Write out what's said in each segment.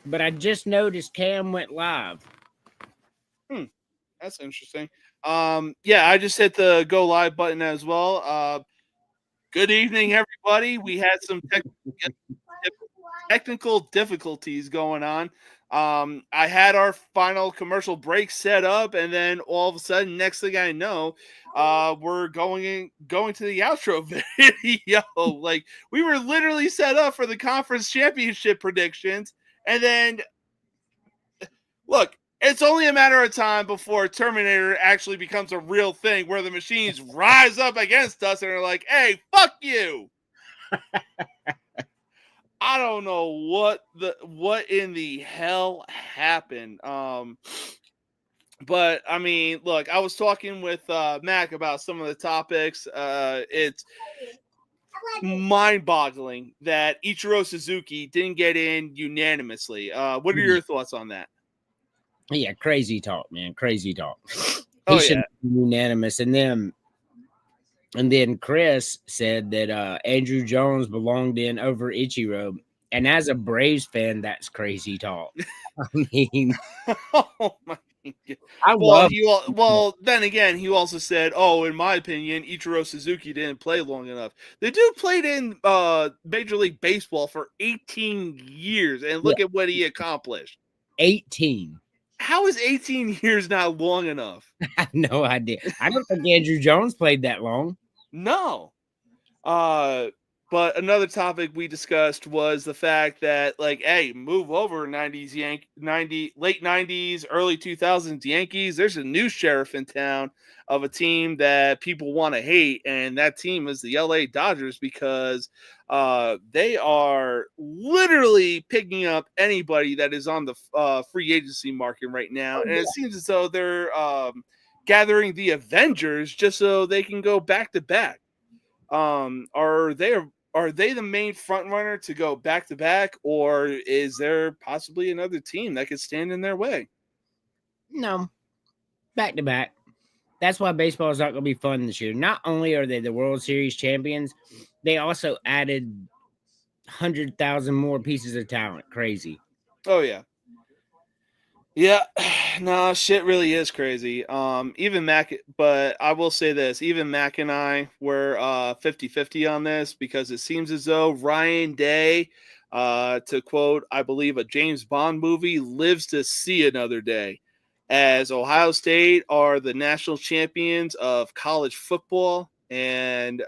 But I just noticed Cam went live. That's interesting. Yeah, I just hit the go live button as well. Good evening, everybody. We had some technical difficulties going on. I had our final commercial break set up, and then all of a sudden, next thing I know, we're going to the outro video. Like we were literally set up for the conference championship predictions, and then look. It's only a matter of time before Terminator actually becomes a real thing where the machines rise up against us and are like, hey, fuck you. I don't know what in the hell happened. But I mean, look, I was talking with Mac about some of the topics. It's mind-boggling that Ichiro Suzuki didn't get in unanimously. What are your thoughts on that? Yeah, crazy talk, man. Crazy talk. Oh, He should be unanimous. And then Chris said that Andrew Jones belonged in over Ichiro. And as a Braves fan, that's crazy talk. I mean, oh my God. Then again, he also said, "Oh, in my opinion, Ichiro Suzuki didn't play long enough. The dude played in Major League Baseball for 18 years, and look at what he accomplished. 18. How is 18 years not long enough? I have no idea. I don't think Andrew Jones played that long. No. But another topic we discussed was the fact that, like, hey, move over 90s late 90s, early 2000s Yankees. There's a new sheriff in town of a team that people want to hate, and that team is the LA Dodgers because they are literally picking up anybody that is on the free agency market right now, and it seems as though they're gathering the Avengers just so they can go back to back. Are they the main front runner to go back to back, or is there possibly another team that could stand in their way? No, back to back. That's why baseball is not going to be fun this year. Not only are they the World Series champions, they also added 100,000 more pieces of talent. Crazy. Oh yeah. Yeah, no, shit really is crazy. Even Mac, but I will say this, even Mac and I were 50-50 on this because it seems as though Ryan Day, to quote, I believe, a James Bond movie, lives to see another day. As Ohio State are the national champions of college football, and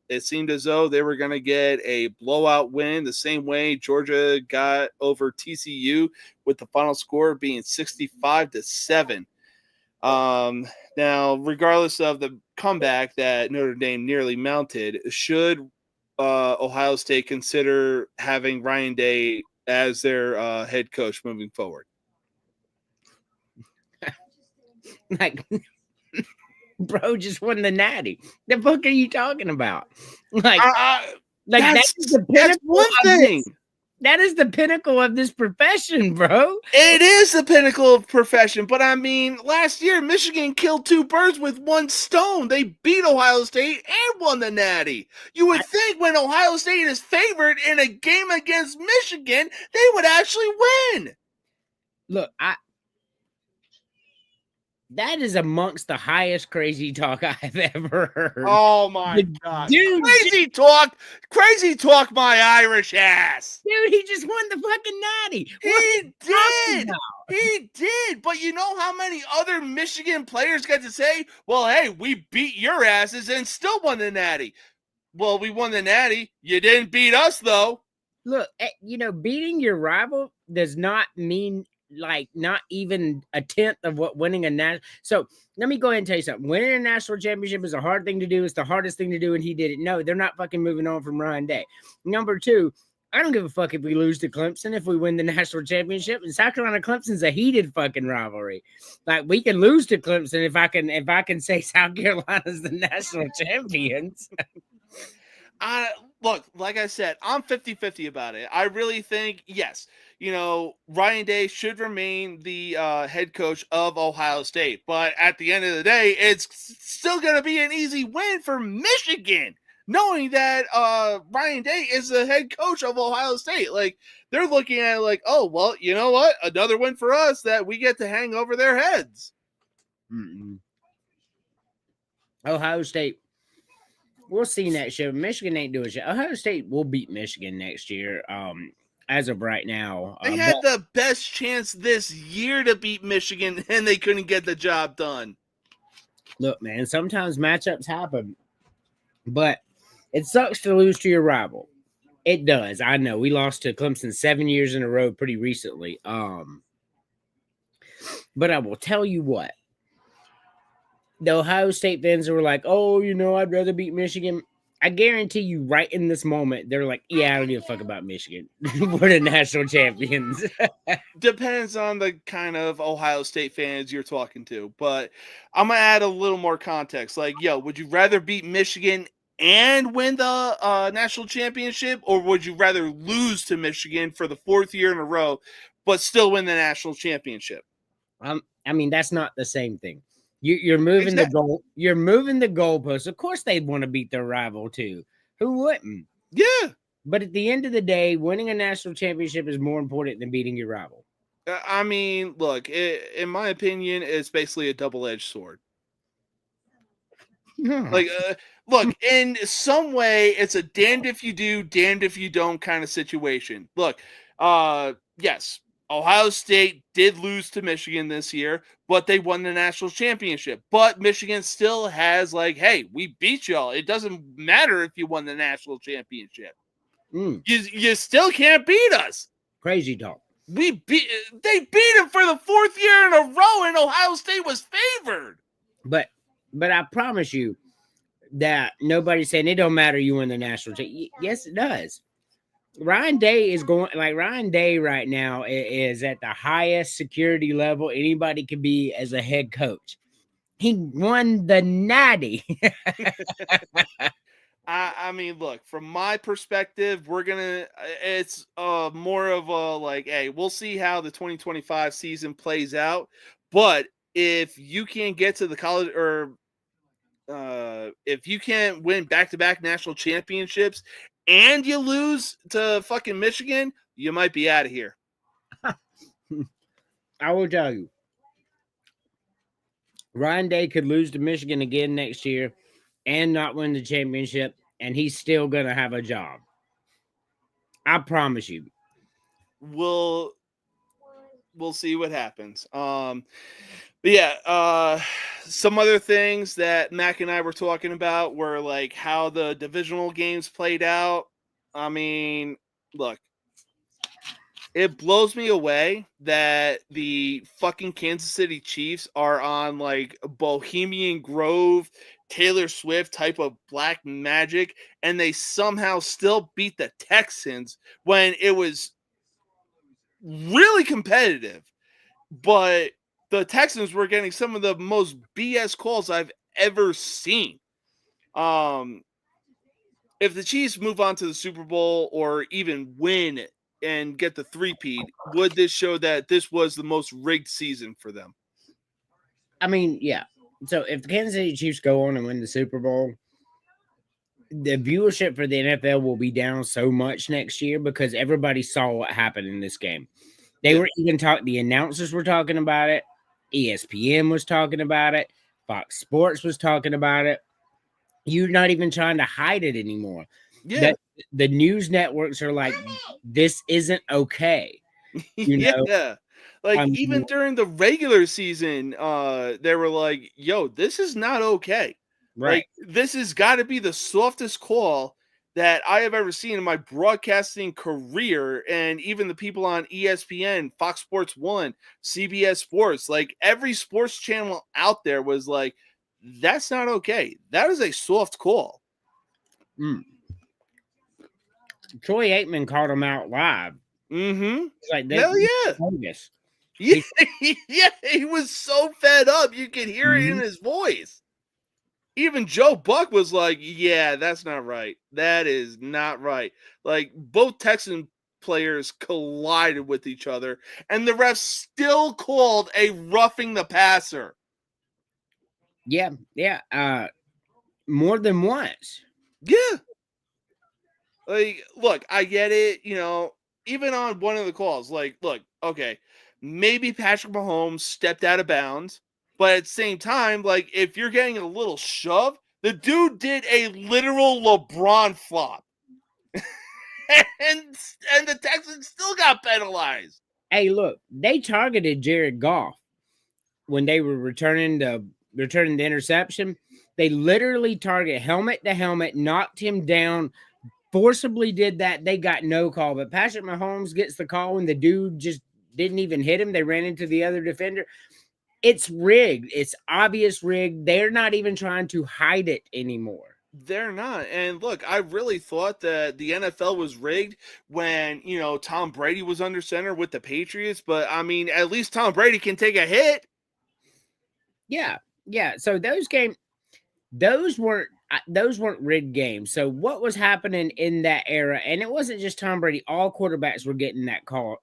it seemed as though they were going to get a blowout win the same way Georgia got over TCU, with the final score being 65-7. Now, regardless of the comeback that Notre Dame nearly mounted, should Ohio State consider having Ryan Day as their head coach moving forward? Like, bro just won the Natty. The fuck are you talking about? Like that's one thing. That is the pinnacle of this profession, bro. It is the pinnacle of profession, but I mean, last year Michigan killed two birds with one stone. They beat Ohio State and won the Natty. You would think when Ohio State is favored in a game against Michigan, they would actually win. Look, that is amongst the highest crazy talk I've ever heard. Oh my God. Dude, crazy talk my Irish ass. Dude, he just won the fucking Natty. He did. But you know how many other Michigan players got to say, well, hey, we beat your asses and still won the Natty. Well, we won the Natty. You didn't beat us, though. Look, beating your rival does not mean like not even a tenth of what winning a national. So let me go ahead and tell you something. Winning a national championship is a hard thing to do. It's the hardest thing to do, and he did it. No, they're not fucking moving on from Ryan Day. Number two, I don't give a fuck if we lose to Clemson if we win the national championship. And South Carolina Clemson's a heated fucking rivalry. Like we can lose to Clemson if I can say South Carolina's the national champions. Look, like I said, I'm 50-50 about it. I really think, yes, Ryan Day should remain the head coach of Ohio State. But at the end of the day, it's still going to be an easy win for Michigan. knowing that Ryan Day is the head coach of Ohio State. Like, they're looking at it like, oh, well, you know what? Another win for us that we get to hang over their heads. Mm-mm. Ohio State, we'll see next year. Michigan ain't doing shit. Ohio State will beat Michigan next year. As of right now, They had the best chance this year to beat Michigan, and they couldn't get the job done. Look, man, sometimes matchups happen, but it sucks to lose to your rival. It does. I know we lost to Clemson 7 years in a row pretty recently. But I will tell you what, the Ohio State fans were like, "Oh, I'd rather beat Michigan." I guarantee you, right in this moment, they're like, "Yeah, I don't give a fuck about Michigan. We're the national champions." Depends on the kind of Ohio State fans you're talking to, but I'm gonna add a little more context. Like, yo, would you rather beat Michigan and win the national championship, or would you rather lose to Michigan for the 4th year in a row, but still win the national championship? I mean, that's not the same thing. You're moving the goal. You're moving the goalposts. Of course, they'd want to beat their rival too. Who wouldn't? Yeah. But at the end of the day, winning a national championship is more important than beating your rival. I mean, look, in my opinion, it's basically a double-edged sword. Like, look, in some way, it's a damned if you do, damned if you don't kind of situation. Look, yes, Ohio State did lose to Michigan this year, but they won the national championship. But Michigan still has, like, hey, we beat y'all. It doesn't matter if you won the national championship. You still can't beat us. Crazy talk. They beat him for the 4th year in a row, and Ohio State was favored. But I promise you that nobody's saying it don't matter you win the national championship. Yes, it does. Ryan Day right now is at the highest security level anybody could be as a head coach. He won the Natty. I mean, look, from my perspective, it's more of a like, hey, we'll see how the 2025 season plays out. But if you can't get to the college, or if you can't win back-to-back national championships and you lose to fucking Michigan, you might be out of here. I will tell you, Ryan Day could lose to Michigan again next year and not win the championship, and he's still going to have a job. I promise you. We'll see what happens. But yeah, some other things that Mac and I were talking about were like how the divisional games played out. I mean, look, it blows me away that the fucking Kansas City Chiefs are on like Bohemian Grove, Taylor Swift type of black magic, and they somehow still beat the Texans when it was really competitive. But the Texans were getting some of the most BS calls I've ever seen. If the Chiefs move on to the Super Bowl or even win and get the three-peat, would this show that this was the most rigged season for them? I mean, yeah. So if the Kansas City Chiefs go on and win the Super Bowl, the viewership for the NFL will be down so much next year because everybody saw what happened in this game. They were even the announcers were talking about it. ESPN was talking about it. Fox Sports was talking about it. You're not even trying to hide it anymore. Yeah. The news networks are like, this isn't okay. Yeah. Like, even during the regular season, they were like, yo, this is not okay. Right. Like, this has got to be the softest call that I have ever seen in my broadcasting career. And even the people on ESPN, Fox Sports 1, CBS Sports, like every sports channel out there was like, that's not okay. That is a soft call. Troy Aikman called him out live. Mm-hmm. Like, hell yeah. Bogus. Yeah, yeah, he was so fed up. You could hear it in his voice. Even Joe Buck was like, yeah, that's not right. That is not right. Like, both Texan players collided with each other, and the refs still called a roughing the passer. Yeah. More than once. Yeah. Like, look, I get it. Even on one of the calls, like, look, okay, maybe Patrick Mahomes stepped out of bounds, but at the same time, like, if you're getting a little shove, the dude did a literal LeBron flop, and the Texans still got penalized. Hey, look, they targeted Jared Goff when they were returning the interception. They literally target helmet to helmet, knocked him down, forcibly did that. They got no call, but Patrick Mahomes gets the call and the dude just didn't even hit him. They ran into the other defender. It's rigged. It's obvious rigged. They're not even trying to hide it anymore. They're not. And look, I really thought that the NFL was rigged when, Tom Brady was under center with the Patriots. But I mean, at least Tom Brady can take a hit. Yeah. Yeah. So those weren't rigged games. So what was happening in that era, and it wasn't just Tom Brady, all quarterbacks were getting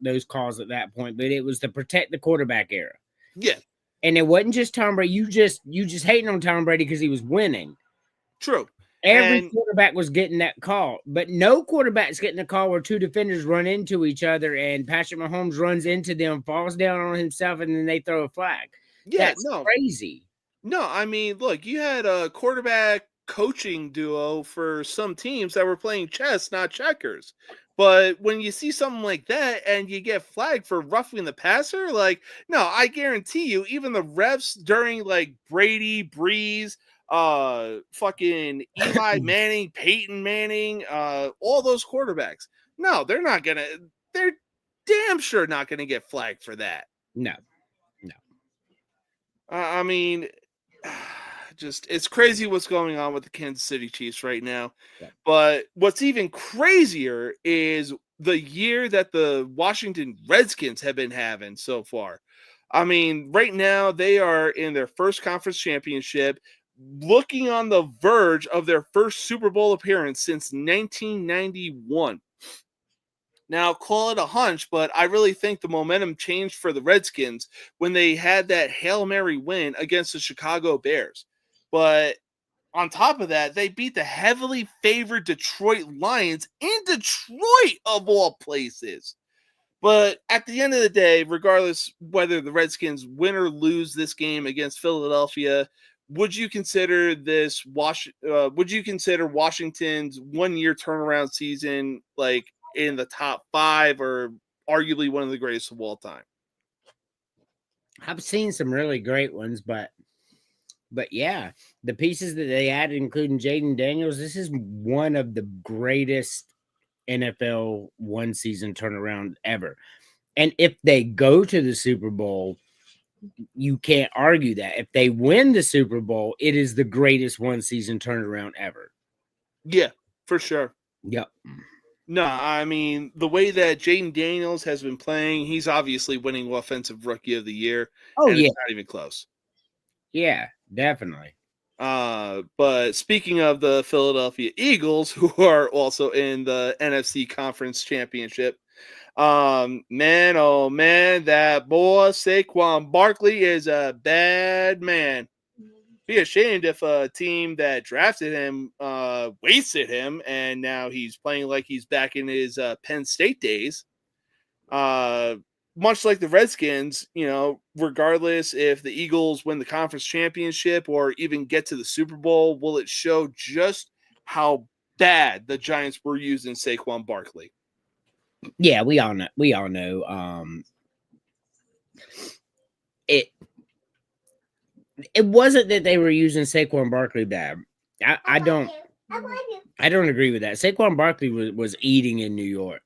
those calls at that point, but it was to protect the quarterback era. Yeah. And it wasn't just Tom Brady. You just hating on Tom Brady because he was winning. True. Every quarterback was getting that call, but no quarterback's getting a call where two defenders run into each other and Patrick Mahomes runs into them, falls down on himself, and then they throw a flag. Yeah, That's crazy. No, I mean, look, you had a quarterback coaching duo for some teams that were playing chess, not checkers. But when you see something like that and you get flagged for roughing the passer, like, no, I guarantee you, even the refs during like Brady, Breeze, fucking Eli Manning, Peyton Manning, all those quarterbacks, no, they're damn sure not gonna get flagged for that. No. I mean, just it's crazy what's going on with the Kansas City Chiefs right now. Yeah. But what's even crazier is the year that the Washington Redskins have been having so far. I mean, right now they are in their first conference championship, looking on the verge of their first Super Bowl appearance since 1991. Now, call it a hunch, but I really think the momentum changed for the Redskins when they had that Hail Mary win against the Chicago Bears. But on top of that, they beat the heavily favored Detroit Lions in Detroit, of all places. But at the end of the day, regardless whether the Redskins win or lose this game against Philadelphia, would you consider Washington's 1 year turnaround season like in the top 5 or arguably one of the greatest of all time? I've seen some really great ones, but yeah, the pieces that they added, including Jaden Daniels, this is one of the greatest NFL one season turnaround ever. And if they go to the Super Bowl, you can't argue that. If they win the Super Bowl, it is the greatest one season turnaround ever. Yeah, for sure. Yep. No, I mean, the way that Jaden Daniels has been playing, he's obviously winning Offensive Rookie of the Year. Oh, and yeah. It's not even close. Yeah, definitely. But speaking of the Philadelphia Eagles, who are also in the NFC Conference Championship, man, oh man, that boy Saquon Barkley is a bad man. Be ashamed if a team that drafted him wasted him, and now he's playing like he's back in his Penn State days. Much like the Redskins, regardless if the Eagles win the conference championship or even get to the Super Bowl, will it show just how bad the Giants were using Saquon Barkley? Yeah, we all know. It wasn't that they were using Saquon Barkley bad. I don't agree with that. Saquon Barkley was eating in New York.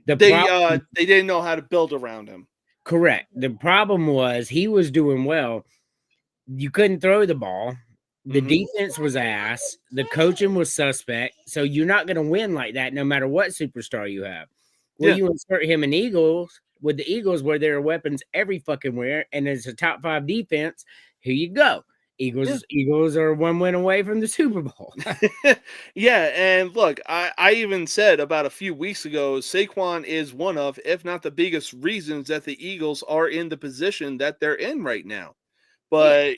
They didn't know how to build around him. Correct. The problem was he was doing well. You couldn't throw the ball. The defense was ass. The coaching was suspect. So you're not going to win like that no matter what superstar you have. Well, you insert him in with the Eagles where there are weapons every fucking where, and it's a top 5 defense. Here you go. Eagles are 1 win away from the Super Bowl. Yeah, and look, I even said about a few weeks ago, Saquon is one of, if not the biggest reasons that the Eagles are in the position that they're in right now. But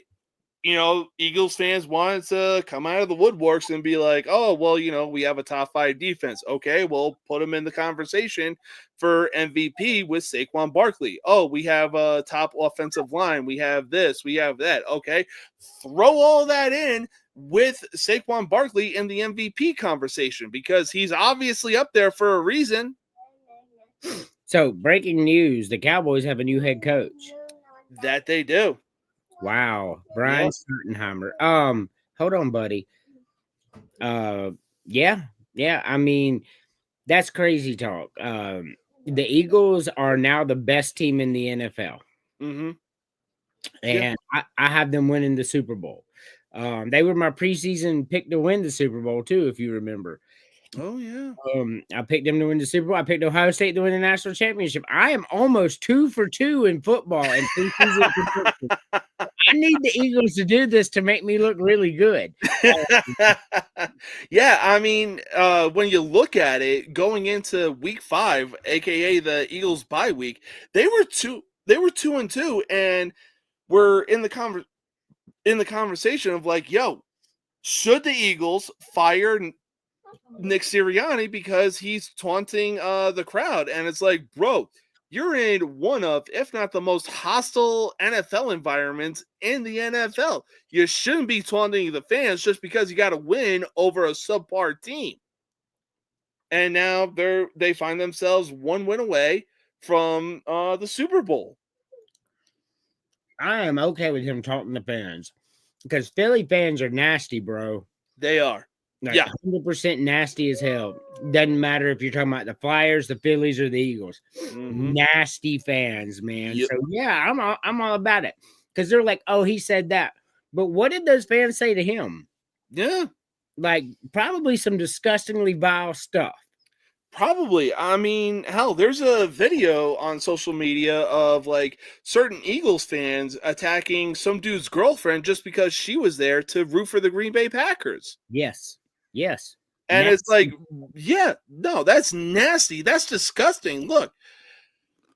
Eagles fans wanted to come out of the woodworks and be like, oh, well, we have a top 5 defense. Okay, well, put them in the conversation for MVP with Saquon Barkley. Oh, we have a top offensive line. We have this, we have that. Okay, throw all that in with Saquon Barkley in the MVP conversation because he's obviously up there for a reason. So, breaking news, the Cowboys have a new head coach. That they do. Wow, Brian Schottenheimer. Hold on, buddy. Yeah. I mean, that's crazy talk. The Eagles are now the best team in the NFL, and I have them winning the Super Bowl. They were my preseason pick to win the Super Bowl too, if you remember. Oh yeah. I picked them to win the Super Bowl. I picked Ohio State to win the national championship. I am almost 2 for 2 in football and preseason predictions. I need the Eagles to do this to make me look really good. Yeah, I mean, when you look at it, going into week 5, aka the Eagles bye week, they were 2-2, and we're in the conversation of like, yo, should the Eagles fire Nick Sirianni because he's taunting the crowd? And it's like, bro, you're in one of, if not the most hostile NFL environments in the NFL. You shouldn't be taunting the fans just because you got to win over a subpar team. And now they find themselves one win away from the Super Bowl. I am okay with him taunting the fans because Philly fans are nasty, bro. They are. Like 100% nasty as hell. Doesn't matter if you're talking about the Flyers, the Phillies, or the Eagles. Mm-hmm. Nasty fans, man. Yep. So yeah, I'm all about it because they're like, oh, he said that, but what did those fans say to him? Yeah, like probably some disgustingly vile stuff. Probably. I mean, hell, there's a video on social media of like certain Eagles fans attacking some dude's girlfriend just because she was there to root for the Green Bay Packers. Yes. And nasty. It's like, yeah, no, that's nasty. That's disgusting. Look,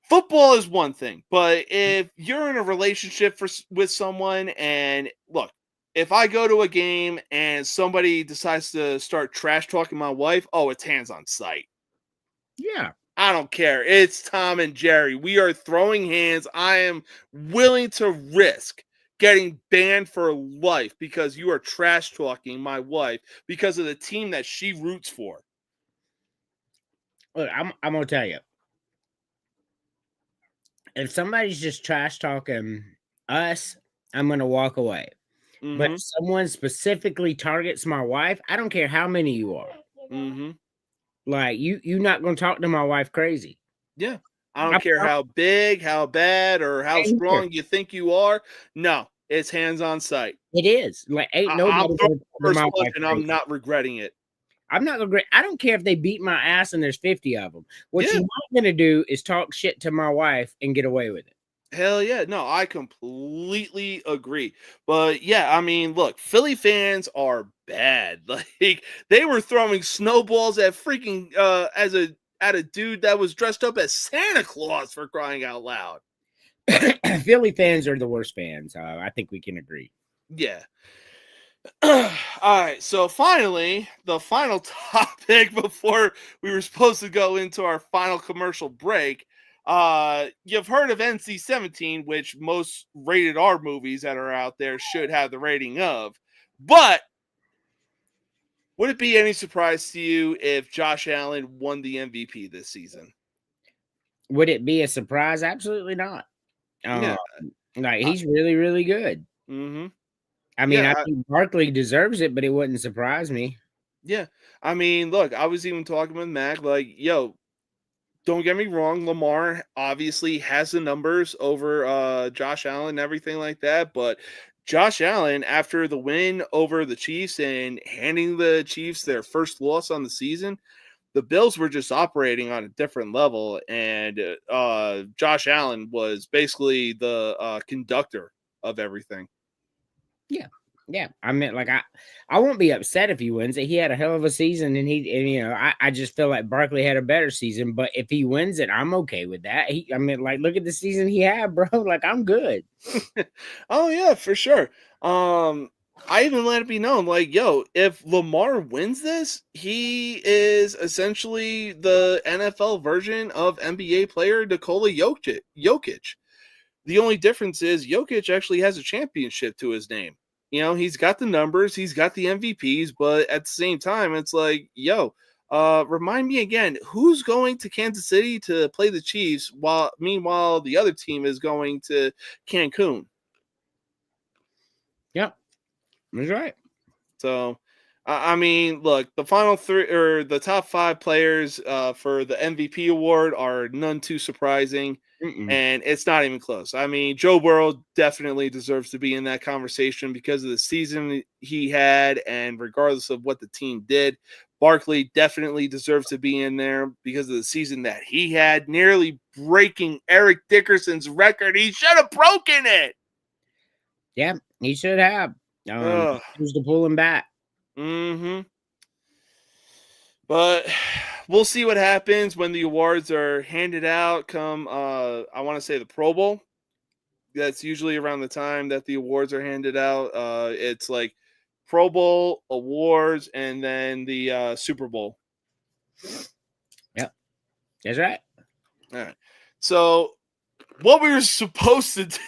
football is one thing, but if you're in a relationship with someone, and look, if I go to a game and somebody decides to start trash talking my wife, oh, it's hands on sight. Yeah. I don't care. It's Tom and Jerry. We are throwing hands. I am willing to risk getting banned for life because you are trash talking my wife because of the team that she roots for. Look, I'm going to tell you. If somebody's just trash talking us, I'm going to walk away. Mm-hmm. But if someone specifically targets my wife, I don't care how many you are. Mm-hmm. Like, you're not going to talk to my wife crazy. Yeah. I don't care how big, how bad, or how strong you think you are. No, it's hands on sight. It is. Like, ain't nobody going to my wife and I'm not regretting it. I'm not going to I don't care if they beat my ass and there's 50 of them. What you're not going to do is talk shit to my wife and get away with it. Hell yeah. No, I completely agree. But yeah, I mean, look, Philly fans are bad. Like, they were throwing snowballs at freaking at a dude that was dressed up as Santa Claus, for crying out loud. Philly fans are the worst fans. I think we can agree. Yeah. All right, so finally, the final topic before we were supposed to go into our final commercial break. You've heard of NC-17, which most rated R movies that are out there should have the rating of. But would it be any surprise to you if Josh Allen won the MVP this season? Would it be a surprise? Absolutely not. Yeah. Like, he's really, really good. Mm-hmm. I mean, I think Barkley deserves it, but it wouldn't surprise me. Yeah. I mean, look, I was even talking with Mac, like, yo, don't get me wrong, Lamar obviously has the numbers over Josh Allen and everything like that, but Josh Allen, after the win over the Chiefs and handing the Chiefs their first loss on the season, the Bills were just operating on a different level, and Josh Allen was basically the conductor of everything. Yeah. Yeah, I mean, like I won't be upset if he wins it. He had a hell of a season, and I just feel like Barkley had a better season. But if he wins it, I'm okay with that. I mean, like, look at the season he had, bro. Like, I'm good. Oh yeah, for sure. I even let it be known, like, yo, if Lamar wins this, he is essentially the NFL version of NBA player Nikola Jokic. The only difference is Jokic actually has a championship to his name. You know, he's got the numbers, he's got the MVPs, but at the same time, it's like, yo, remind me again, who's going to Kansas City to play the Chiefs while meanwhile the other team is going to Cancun? Yep, that's right. So, I mean, look, the final three or the top five players for the MVP award are none too surprising, Mm-mm. and it's not even close. I mean, Joe Burrow definitely deserves to be in that conversation because of the season he had, and regardless of what the team did. Barkley definitely deserves to be in there because of the season that he had, nearly breaking Eric Dickerson's record. He should have broken it. Yeah, he should have. Who's to pull him back? Mm-hmm. But we'll see what happens when the awards are handed out come I want to say the Pro Bowl. That's usually around the time that the awards are handed out. It's like Pro Bowl awards and then the Super Bowl. Yep, that's right. All right. So what we were supposed to do.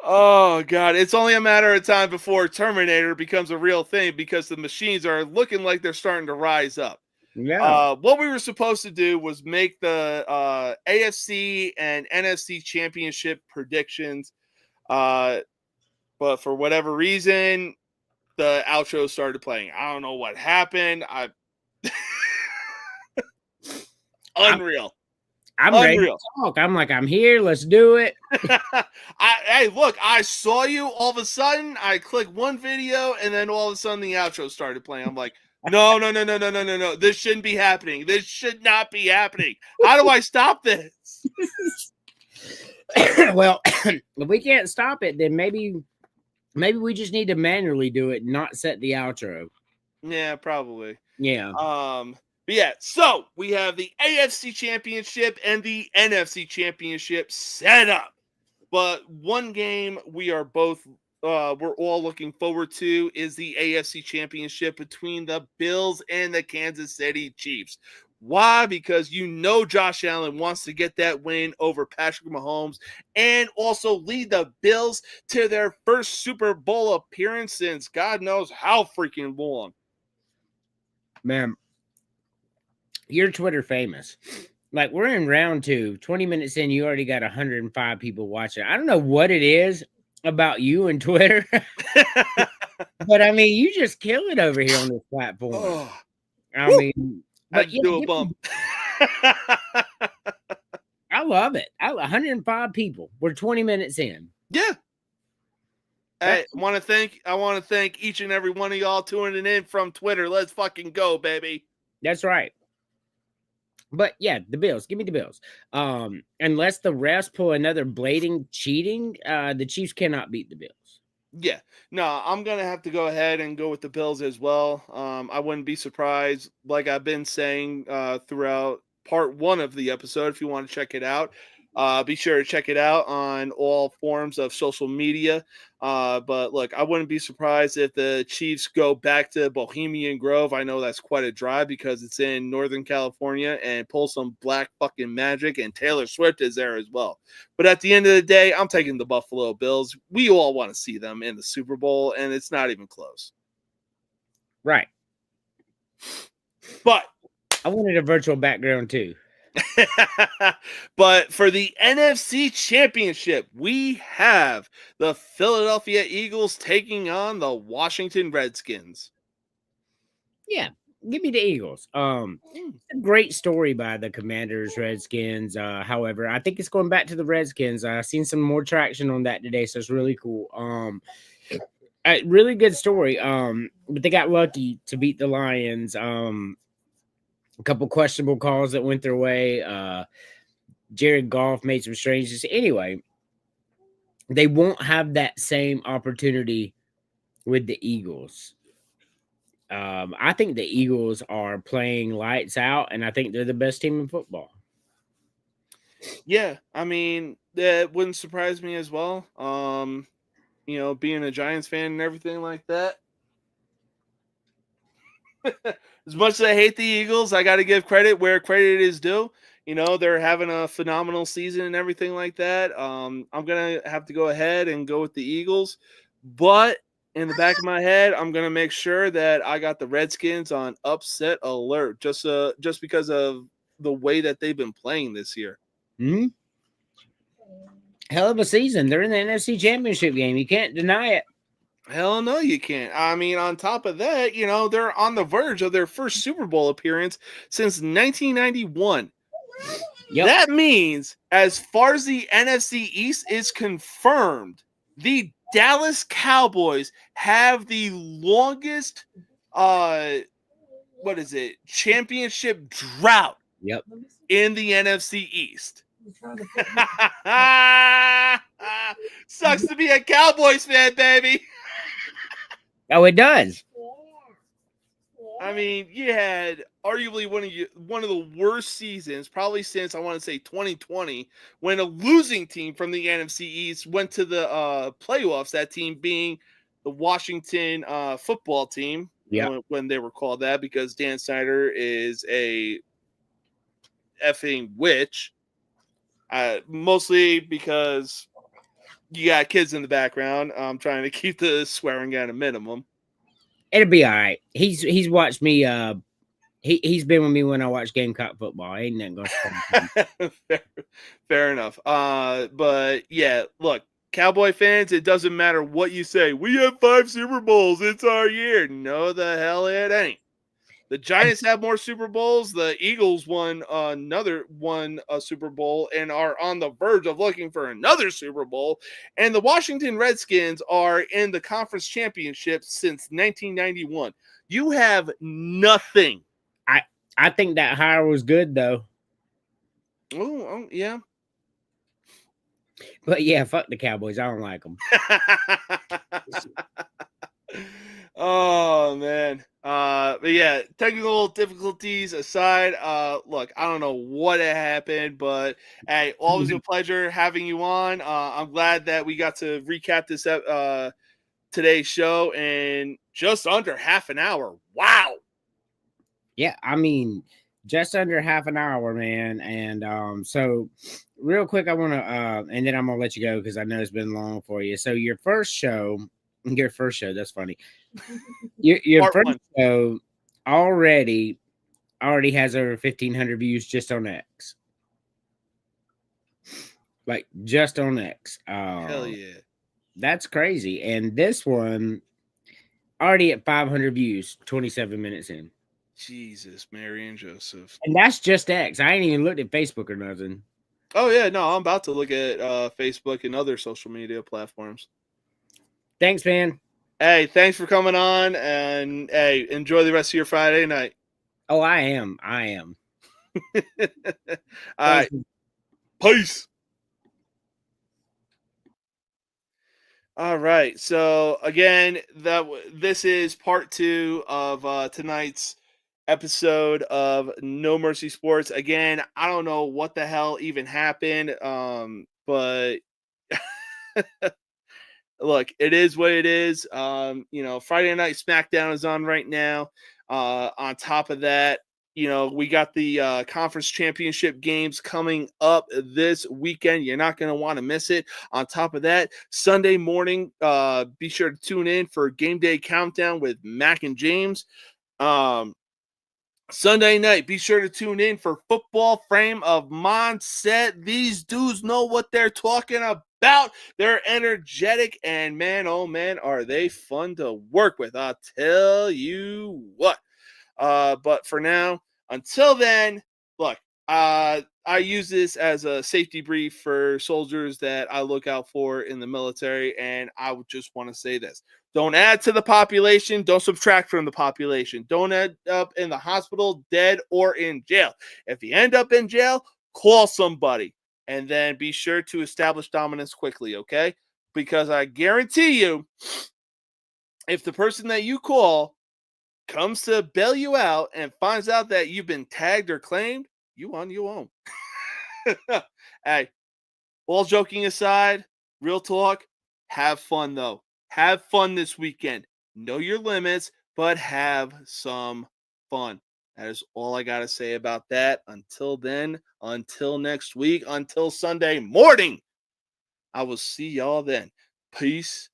Oh god, it's only a matter of time before Terminator becomes a real thing because the machines are looking like they're starting to rise up. Yeah, What we were supposed to do was make the AFC and NFC championship predictions. But for whatever reason, the outro started playing. I don't know what happened. Unreal. I'm ready to talk. I'm like, I'm here. Let's do it. Hey, look, I saw you. All of a sudden, I click one video, and then all of a sudden, the outro started playing. I'm like, no. This shouldn't be happening. This should not be happening. How do I stop this? Well, if we can't stop it, then maybe we just need to manually do it, and not set the outro. Yeah, probably. Yeah. But yeah, so we have the AFC Championship and the NFC Championship set up. But one game we are both we're all looking forward to is the AFC Championship between the Bills and the Kansas City Chiefs. Why? Because you know Josh Allen wants to get that win over Patrick Mahomes and also lead the Bills to their first Super Bowl appearance since God knows how freaking long. Man, you're Twitter famous. Like, we're in round 2, 20 minutes in, you already got 105 people watching. I don't know what it is about you and Twitter, but I mean, you just kill it over here on this platform. Oh, I mean, but yeah, do a bump. I love it. 105 people. We're 20 minutes in. Yeah. I want to thank each and every one of y'all tuning in from Twitter. Let's fucking go, baby. That's right. But yeah, the Bills. Give me the Bills. Unless the refs pull another blading cheating, the Chiefs cannot beat the Bills. Yeah. No, I'm going to have to go ahead and go with the Bills as well. I wouldn't be surprised, like I've been saying throughout part 1 of the episode, if you want to check it out. Be sure to check it out on all forms of social media. But look, I wouldn't be surprised if the Chiefs go back to Bohemian Grove. I know that's quite a drive because it's in Northern California and pull some black fucking magic, and Taylor Swift is there as well. But at the end of the day, I'm taking the Buffalo Bills. We all want to see them in the Super Bowl, and it's not even close. Right. But I wanted a virtual background too. But for the NFC Championship, we have the Philadelphia Eagles taking on the Washington Redskins. Yeah, give me the Eagles. A great story by the Commanders, Redskins. However, I think it's going back to the Redskins. I've seen some more traction on that today, so it's really cool. A really good story. But they got lucky to beat the Lions. A couple questionable calls that went their way. Jared Goff made some strange. Anyway, They won't have that same opportunity with the Eagles. I think the Eagles are playing lights out, and I think they're the best team in football. Yeah, I mean, that wouldn't surprise me as well. Being a Giants fan and everything like that. As much as I hate the Eagles, I got to give credit where credit is due. They're having a phenomenal season and everything like that. I'm going to have to go ahead and go with the Eagles. But in the back of my head, I'm going to make sure that I got the Redskins on upset alert just because of the way that they've been playing this year. Hmm. Hell of a season. They're in the NFC Championship game. You can't deny it. Hell no, you can't. I mean, on top of that, they're on the verge of their first Super Bowl appearance since 1991. Yep. That means, as far as the NFC East is confirmed, the Dallas Cowboys have the longest, championship drought Yep. in the NFC East. Sucks to be a Cowboys fan, baby. Oh, it does. I mean, you had arguably one of the worst seasons, probably since I want to say 2020, when a losing team from the NFC East went to the playoffs. That team being the Washington football team, when they were called that, because Dan Snyder is a effing witch. Mostly because you got kids in the background. I'm trying to keep the swearing at a minimum. It'll be all right. He's watched me. He's been with me when I watch Gamecock football. Ain't nothing gonna fair enough. But yeah, look, Cowboy fans, it doesn't matter what you say. We have 5 Super Bowls. It's our year. No, the hell it ain't. The Giants have more Super Bowls. The Eagles won a Super Bowl and are on the verge of looking for another Super Bowl. And the Washington Redskins are in the conference championship since 1991. You have nothing. I think that hire was good though. Oh yeah. But yeah, fuck the Cowboys. I don't like them. Oh man. But yeah, technical difficulties aside, look, I don't know what happened, but hey, always a pleasure having you on. I'm glad that we got to recap this today's show in just under half an hour. Wow. Yeah, I mean, just under half an hour, man. And so real quick, I want to and then I'm gonna let you go because I know it's been long for you. So your first show, that's funny. Your first show already has over 1,500 views just on X. Like just on X. Hell yeah. That's crazy. And this one already at 500 views, 27 minutes in. Jesus, Mary and Joseph. And that's just X. I ain't even looked at Facebook or nothing. Oh yeah, no, I'm about to look at Facebook and other social media platforms. Thanks, man. Hey, thanks for coming on, and hey, enjoy the rest of your Friday night. Oh, I am. All right. Peace. All right. So again, this is part 2 of tonight's episode of No Mercy Sports. Again, I don't know what the hell even happened, but look, it is what it is. Friday Night SmackDown is on right now. On top of that, we got the conference championship games coming up this weekend. You're not going to want to miss it. On top of that, Sunday morning, be sure to tune in for Game Day Countdown with Mac and James. Sunday night, be sure to tune in for Football Frame of Mindset. These dudes know what they're talking about. They're energetic, and man, oh man, are they fun to work with. I'll tell you what. But for now, until then, look, I use this as a safety brief for soldiers that I look out for in the military, and I would just want to say this. Don't add to the population. Don't subtract from the population. Don't end up in the hospital, dead, or in jail. If you end up in jail, call somebody, and then be sure to establish dominance quickly, okay? because I guarantee you, if the person that you call comes to bail you out and finds out that you've been tagged or claimed, you on you own. Hey, all joking aside, real talk, have fun though. Have fun this weekend. Know your limits, but have some fun. That is all I got to say about that. Until then, until next week, until Sunday morning, I will see y'all then. Peace